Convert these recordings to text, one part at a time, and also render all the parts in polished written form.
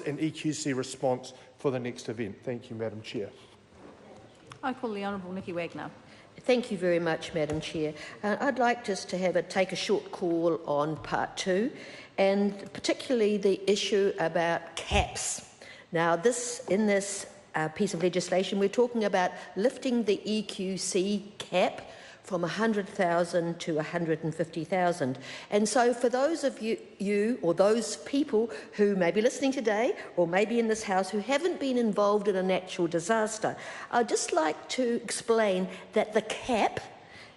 and EQC response for the next event. Thank you, Madam Chair. I call the Honourable Nicky Wagner. Thank you very much, Madam Chair. I'd like just to take a short call on part 2, and particularly the issue about caps. Now, in this piece of legislation, we're talking about lifting the EQC cap from 100,000 to 150,000. And so for those of you or those people who may be listening today or maybe in this House who haven't been involved in a natural disaster, I'd just like to explain that the cap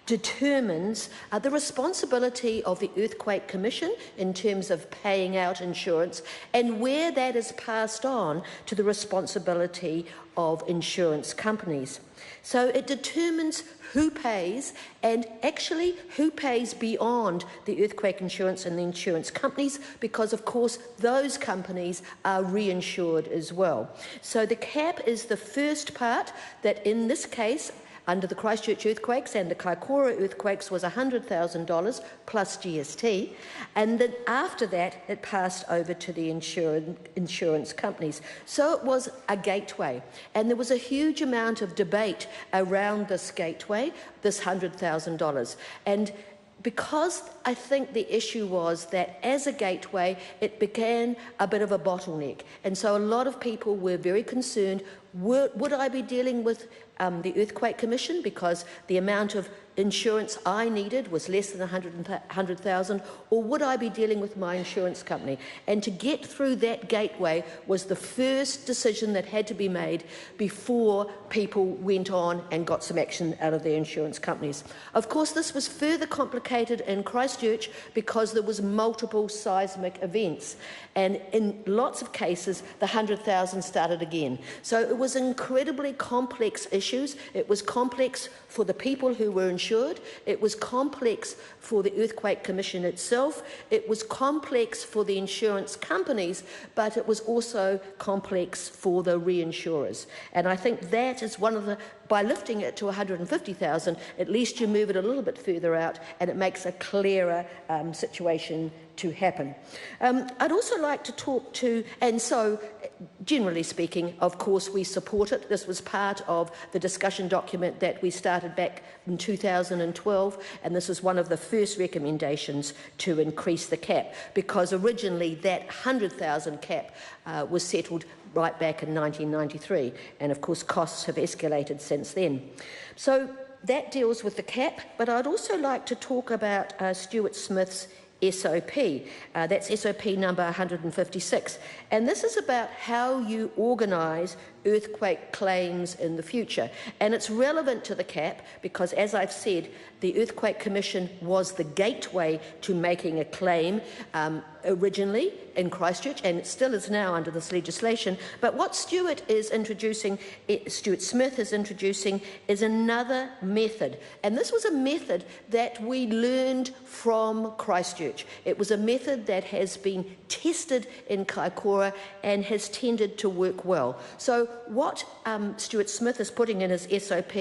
determines the responsibility of the Earthquake Commission in terms of paying out insurance, and where that is passed on to the responsibility of insurance companies. So it determines who pays, and actually who pays beyond the earthquake insurance and the insurance companies, because of course those companies are reinsured as well. So the cap is the first part that in this case, under the Christchurch earthquakes and the Kaikoura earthquakes, was $100,000 plus GST, and then after that it passed over to the insurance companies. So it was a gateway, and there was a huge amount of debate around this gateway, this $100,000. And because I think the issue was that as a gateway, it began a bit of a bottleneck. And so a lot of people were very concerned, would I be dealing with the Earthquake Commission because the amount of insurance I needed was less than 100,000, or would I be dealing with my insurance company? And to get through that gateway was the first decision that had to be made before people went on and got some action out of their insurance companies. Of course, this was further complicated in Christchurch because there was multiple seismic events, and in lots of cases the 100,000 started again. So it was incredibly complex issues. It was complex for the people who were insured. It was complex for the Earthquake Commission itself. It was complex for the insurance companies, but it was also complex for the reinsurers. And I think that is one of the, by lifting it to 150,000, at least you move it a little bit further out and it makes a clearer situation to happen. I'd also like to talk to, and so generally speaking, of course, we support it. This was part of the discussion document that we started back in 2012, and this is one of the first recommendations to increase the cap, because originally that 100,000 cap was settled right back in 1993, and of course costs have escalated since then. So that deals with the cap, but I'd also like to talk about Stuart Smith's SOP. That's SOP number 156. And this is about how you organise earthquake claims in the future. And it's relevant to the cap because, as I've said, the Earthquake Commission was the gateway to making a claim originally in Christchurch, and it still is now under this legislation. But what Stuart Smith is introducing is another method. And this was a method that we learned from Christchurch. It was a method that has been tested in Kaikoura and has tended to work well. So what Stuart Smith is putting in his SOP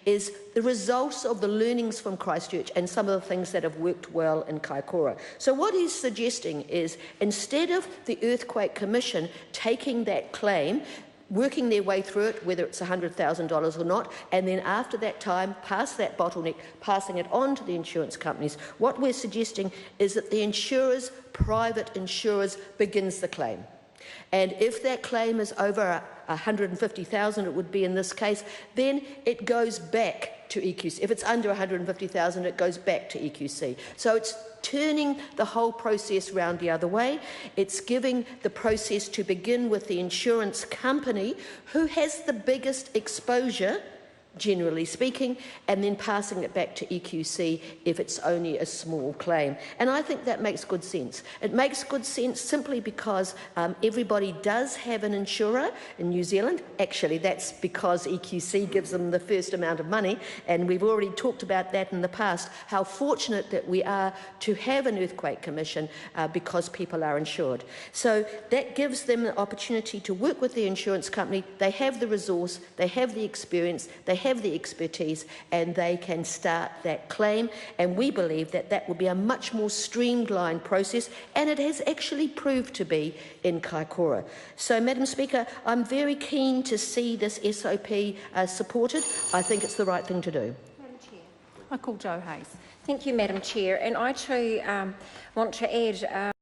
is the results of the learnings from Christchurch and some of the things that have worked well in Kaikoura. So what he's suggesting is, instead of the Earthquake Commission taking that claim, working their way through it, whether it's $100,000 or not, and then after that time, past that bottleneck, passing it on to the insurance companies, what we're suggesting is that the insurers, private insurers, begins the claim. And if that claim is over 150,000, it would be in this case, then it goes back to EQC. If it's under 150,000, it goes back to EQC. So it's turning the whole process round the other way. It's giving the process to begin with the insurance company who has the biggest exposure, generally speaking, and then passing it back to EQC if it's only a small claim. And I think that makes good sense. It makes good sense simply because everybody does have an insurer in New Zealand. Actually, that's because EQC gives them the first amount of money, and we've already talked about that in the past, how fortunate that we are to have an Earthquake Commission because people are insured. So that gives them the opportunity to work with the insurance company. They have the resource, they have the experience, they have the expertise and they can start that claim. And we believe that that will be a much more streamlined process, and it has actually proved to be in Kaikoura. So, Madam Speaker, I'm very keen to see this SOP supported. I think it's the right thing to do. Madam Chair. I call Jo Hayes. Thank you, Madam Chair. And I too want to add